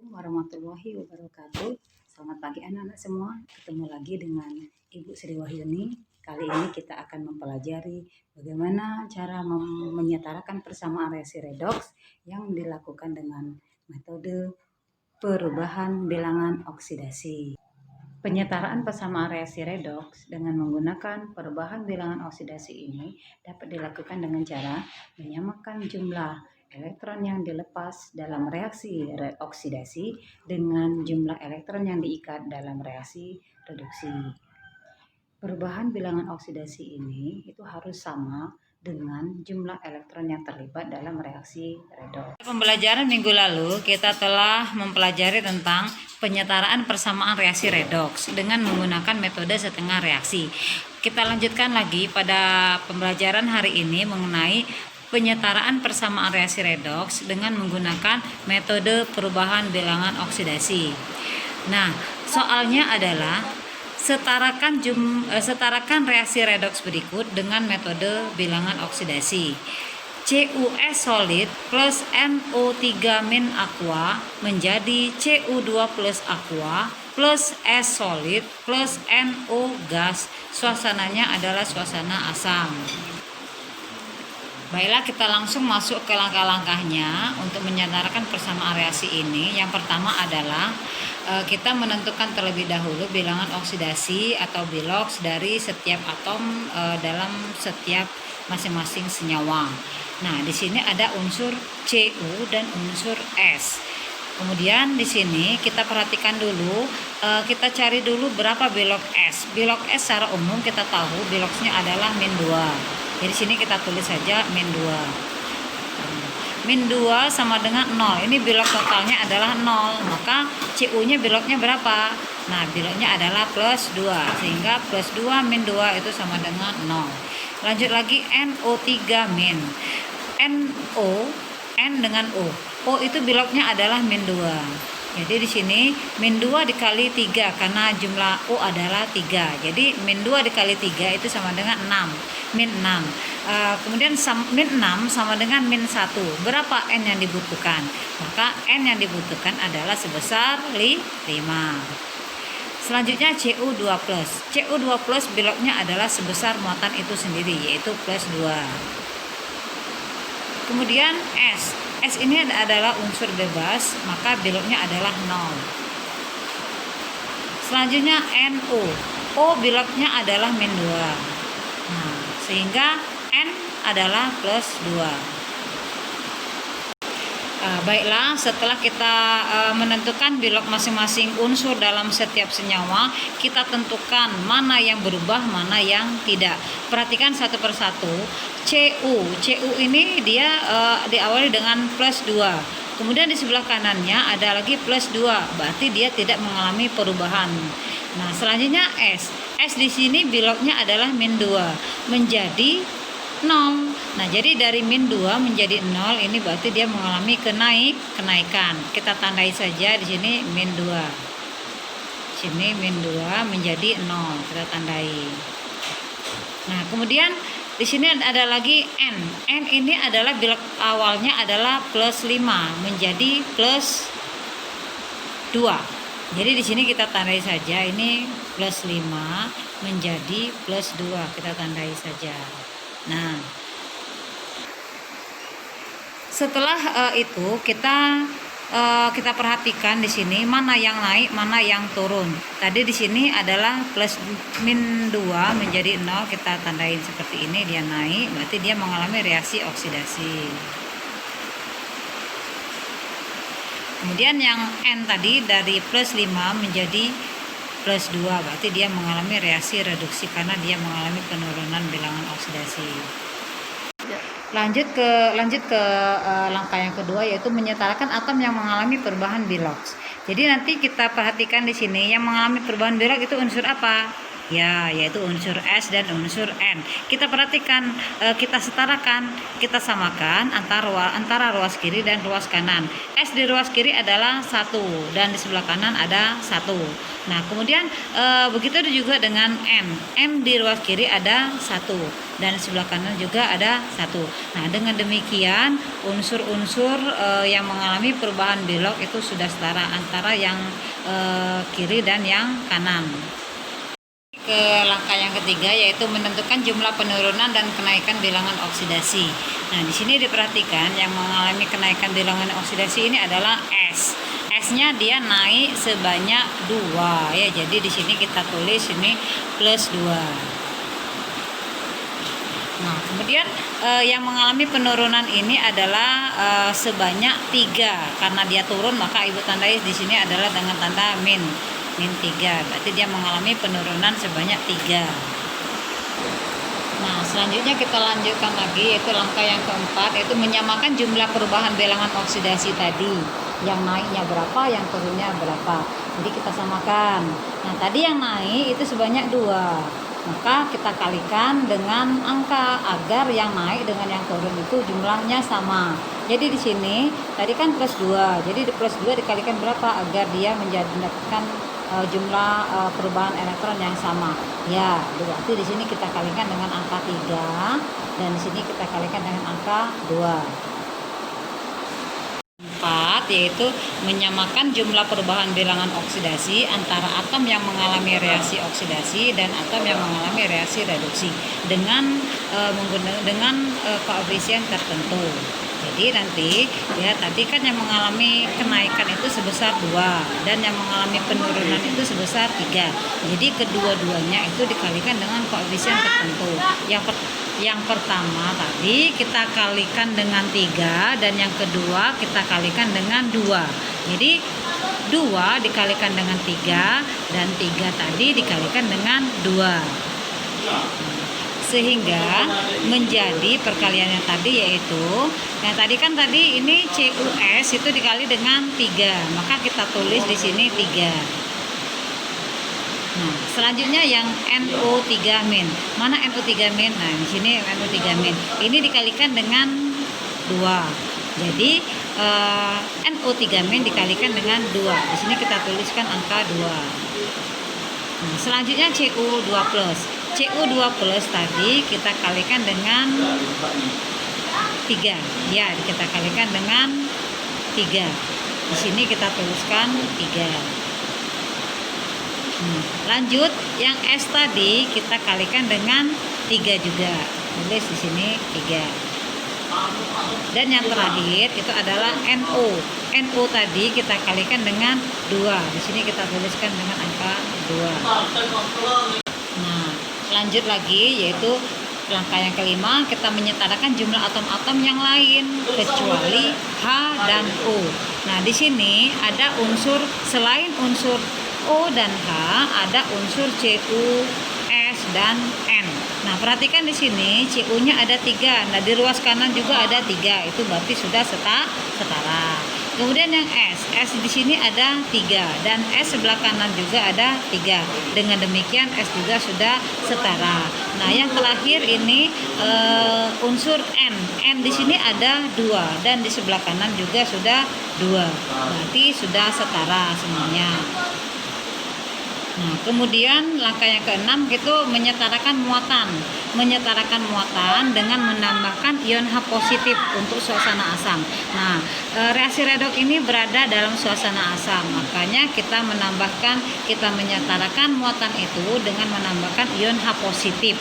Warahmatullahi wabarakatuh. Selamat pagi anak-anak semua. Ketemu lagi dengan Ibu Sri Wahyuni. Kali ini kita akan mempelajari bagaimana cara menyetarakan persamaan reaksi redoks yang dilakukan dengan metode perubahan bilangan oksidasi. Penyetaraan persamaan reaksi redoks dengan menggunakan perubahan bilangan oksidasi ini dapat dilakukan dengan cara menyamakan jumlah elektron yang dilepas dalam reaksi oksidasi dengan jumlah elektron yang diikat dalam reaksi reduksi. Perubahan bilangan oksidasi ini itu harus sama dengan jumlah elektron yang terlibat dalam reaksi redoks. Pembelajaran minggu lalu kita telah mempelajari tentang penyetaraan persamaan reaksi redoks dengan menggunakan metode setengah reaksi. Kita lanjutkan lagi pada pembelajaran hari ini mengenai penyetaraan persamaan reaksi redoks dengan menggunakan metode perubahan bilangan oksidasi. Nah, soalnya adalah setarakan reaksi redoks berikut dengan metode bilangan oksidasi. CuS solid plus NO3 min aqua menjadi Cu2 plus aqua plus S solid plus NO gas. Suasananya adalah suasana asam. Baiklah, kita langsung masuk ke langkah-langkahnya untuk menyetarkan persamaan reaksi ini. Yang pertama adalah kita menentukan terlebih dahulu bilangan oksidasi atau biloks dari setiap atom dalam setiap masing-masing senyawa. Nah, di sini ada unsur Cu dan unsur S. Kemudian di sini kita perhatikan dulu, kita cari dulu berapa bilok S. Bilok S secara umum kita tahu biloksnya adalah min 2. Jadi sini kita tulis saja min 2. Min 2 sama dengan 0. Ini bilok totalnya adalah 0. Maka Cu-nya biloknya berapa? Nah, biloknya adalah plus 2. Sehingga plus 2 min 2 itu sama dengan 0. Lanjut lagi NO3 min. NO, N dengan O. O itu biloknya adalah min 2. Jadi di sini min 2 dikali 3 karena jumlah O adalah 3. Jadi min 2 dikali 3 itu sama dengan 6. Min 6. Kemudian min 6 sama dengan min 1. Berapa N yang dibutuhkan? Maka N yang dibutuhkan adalah sebesar 5. Selanjutnya Cu2 plus. Cu2 plus biloknya adalah sebesar muatan itu sendiri, yaitu plus 2. Kemudian S. S ini adalah unsur bebas, maka biloknya adalah 0. Selanjutnya NO. O biloknya adalah min 2. Nah, sehingga N adalah plus 2. Baiklah, setelah kita menentukan bilok masing-masing unsur dalam setiap senyawa, kita tentukan mana yang berubah, mana yang tidak. Perhatikan satu persatu. Cu ini dia diawali dengan plus 2. Kemudian di sebelah kanannya ada lagi plus 2, berarti dia tidak mengalami perubahan. Nah, selanjutnya S. S di sini biloknya adalah min 2 menjadi 0. Nah, jadi dari min 2 menjadi 0 ini berarti dia mengalami kenaikan. Kita tandai saja di sini min 2. Sini min 2 menjadi 0, kita tandai. Nah, kemudian di sini ada lagi N. N ini adalah bilok awalnya adalah plus 5 menjadi plus 2. Jadi di sini kita tandai saja ini plus 5 menjadi plus 2. Kita tandai saja. Nah, setelah itu kita perhatikan di sini mana yang naik, mana yang turun. Tadi di sini adalah plus min 2 menjadi 0, kita tandain seperti ini, dia naik, berarti dia mengalami reaksi oksidasi. Kemudian yang N tadi dari plus 5 menjadi plus 2, berarti dia mengalami reaksi reduksi karena dia mengalami penurunan bilangan oksidasi. Lanjut ke langkah yang kedua, yaitu menyetarakan atom yang mengalami perubahan biloks. Jadi nanti kita perhatikan di sini yang mengalami perubahan bilok itu unsur apa? Ya, yaitu unsur S dan unsur N. Kita perhatikan, kita setarakan, kita samakan antara ruas kiri dan ruas kanan. S di ruas kiri adalah 1 dan di sebelah kanan ada 1. Nah, kemudian begitu juga dengan N. N di ruas kiri ada 1 dan di sebelah kanan juga ada 1. Nah, dengan demikian unsur-unsur yang mengalami perubahan belok itu sudah setara antara yang kiri dan yang kanan. Ke langkah yang ketiga, yaitu menentukan jumlah penurunan dan kenaikan bilangan oksidasi. Nah, di sini diperhatikan yang mengalami kenaikan bilangan oksidasi ini adalah S. S-nya dia naik sebanyak 2 ya. Jadi di sini kita tulis ini plus 2. Nah, kemudian yang mengalami penurunan ini adalah sebanyak 3. Karena dia turun, maka ibu tandai di sini adalah dengan tanda min 3. Berarti dia mengalami penurunan sebanyak 3. Nah, selanjutnya kita lanjutkan lagi, yaitu langkah yang keempat, yaitu menyamakan jumlah perubahan bilangan oksidasi tadi. Yang naiknya berapa, yang turunnya berapa. Jadi kita samakan. Nah, tadi yang naik itu sebanyak 2. Maka kita kalikan dengan angka agar yang naik dengan yang turun itu jumlahnya sama. Jadi di sini tadi kan plus 2. Jadi di plus 2 dikalikan berapa agar dia mendapatkan jumlah perubahan elektron yang sama. Ya, berarti di sini kita kalikan dengan angka 3 dan di sini kita kalikan dengan angka 2. 4, yaitu menyamakan jumlah perubahan bilangan oksidasi antara atom yang mengalami reaksi oksidasi dan atom yang mengalami reaksi reduksi dengan koefisien tertentu. Jadi nanti ya tadi kan yang mengalami kenaikan itu sebesar 2 dan yang mengalami penurunan itu sebesar 3. Jadi kedua-duanya itu dikalikan dengan koefisien tertentu. Yang pertama tadi kita kalikan dengan 3 dan yang kedua kita kalikan dengan 2. Jadi 2 dikalikan dengan 3 dan 3 tadi dikalikan dengan 2. Sehingga menjadi perkaliannya tadi, yaitu yang tadi kan tadi ini CuS itu dikali dengan 3, maka kita tulis di sini 3. Nah, selanjutnya yang NO3-. Mana NO3-? Nah, di sini NO3-. Ini dikalikan dengan 2. Jadi NO3- dikalikan dengan 2. Di sini kita tuliskan angka 2. Nah, selanjutnya Cu2+. Cu2+ tadi kita kalikan dengan 3. Ya, kita kalikan dengan 3. Di sini kita tuliskan 3. Lanjut, yang S tadi kita kalikan dengan 3 juga. Tulis di sini 3. Dan yang terakhir itu adalah NO. NO tadi kita kalikan dengan 2. Di sini kita tuliskan dengan angka 2. Nah, lanjut lagi, yaitu langkah yang kelima, kita menyetarakan jumlah atom-atom yang lain kecuali H dan O. Nah, di sini ada unsur selain unsur O dan H, ada unsur Cu, S dan N. Nah, perhatikan di sini Cu-nya ada 3. Nah, di ruas kanan juga ada 3. Itu berarti sudah setara. Kemudian yang S di sini ada 3 dan S sebelah kanan juga ada 3. Dengan demikian S juga sudah setara. Nah, yang terakhir ini unsur N. N di sini ada 2 dan di sebelah kanan juga sudah 2. Berarti sudah setara semuanya. Nah, kemudian langkah yang keenam itu menyetarakan muatan. Menyetarakan muatan dengan menambahkan ion H positif untuk suasana asam. Nah, reaksi redoks ini berada dalam suasana asam. Makanya kita menyetarakan muatan itu dengan menambahkan ion H positif.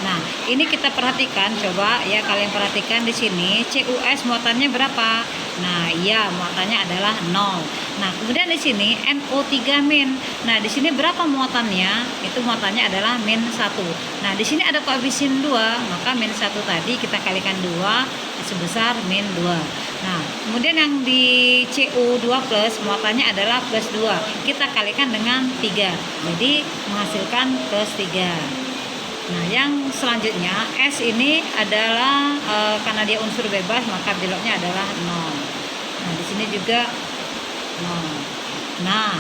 Nah, ini kita perhatikan, coba ya kalian perhatikan di sini CuS muatannya berapa? Nah, iya muatannya adalah 0. Nah, kemudian di sini NO3-. Nah, di sini berapa muatannya? Itu muatannya adalah -1. Nah, di sini ada koefisien 2, maka -1 tadi kita kalikan 2 sebesar -2. Nah, kemudian yang di Cu2+ muatannya adalah +2. Kita kalikan dengan 3. Jadi menghasilkan +3. Nah, yang selanjutnya S ini adalah karena dia unsur bebas maka beloknya adalah 0. Nah, di sini juga 0. Nah,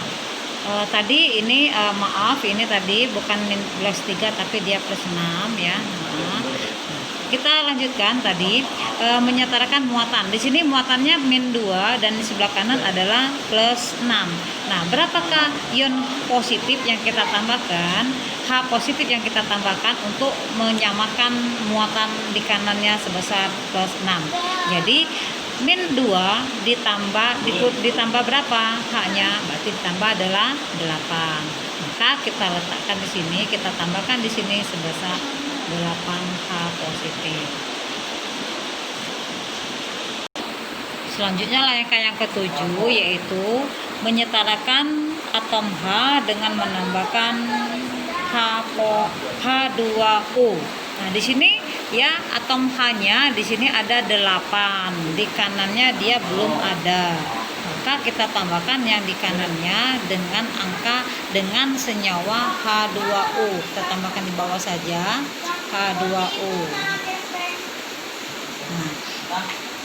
Tadi ini maaf, ini tadi bukan plus 3 tapi dia plus 6 ya. Nah, kita lanjutkan tadi menyetarakan muatan. Di sini muatannya min 2 dan di sebelah kanan adalah plus 6. Nah, berapakah ion positif yang kita tambahkan? H positif yang kita tambahkan untuk menyamakan muatan di kanannya sebesar plus 6. Jadi min 2 ditambah berapa? H-nya berarti ditambah adalah 8. Maka kita letakkan di sini, kita tambahkan di sini sebesar 8H positif. Selanjutnya langkah yang ketujuh yaitu menyetarakan atom H dengan menambahkan H2O. Nah, di sini ya atom H-nya di sini ada 8, di kanannya dia belum ada. Maka kita tambahkan yang di kanannya dengan senyawa H2O. Kita tambahkan di bawah saja H2O. Nah,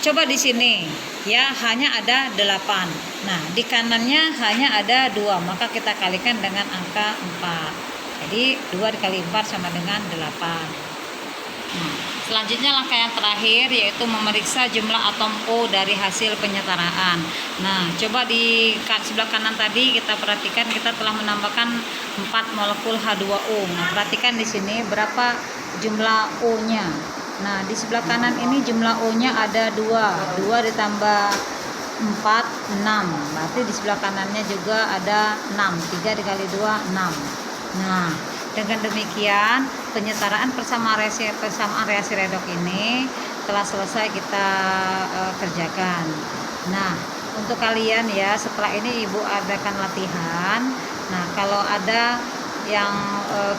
coba di sini ya hanya ada 8. Nah, di kanannya hanya ada 2, maka kita kalikan dengan angka 4. Jadi 2 dikali 4 sama dengan 8. Nah, selanjutnya langkah yang terakhir yaitu memeriksa jumlah atom O dari hasil penyetaraan. Nah, coba di sebelah kanan tadi kita perhatikan kita telah menambahkan 4 molekul H2O. Nah, perhatikan di sini berapa jumlah O-nya. Nah, di sebelah kanan ini jumlah O-nya ada 2. 2 ditambah 4, 6. Berarti di sebelah kanannya juga ada 6. 3 dikali 2, 6. Nah, dengan demikian penyetaraan persamaan reaksi redoks ini telah selesai kita kerjakan. Nah, untuk kalian ya setelah ini Ibu adakan latihan. Nah, kalau ada yang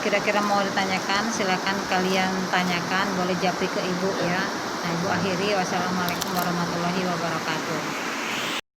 kira-kira mau ditanyakan silakan kalian tanyakan, boleh japri ke Ibu ya. Nah, Ibu akhiri, wassalamualaikum warahmatullahi wabarakatuh.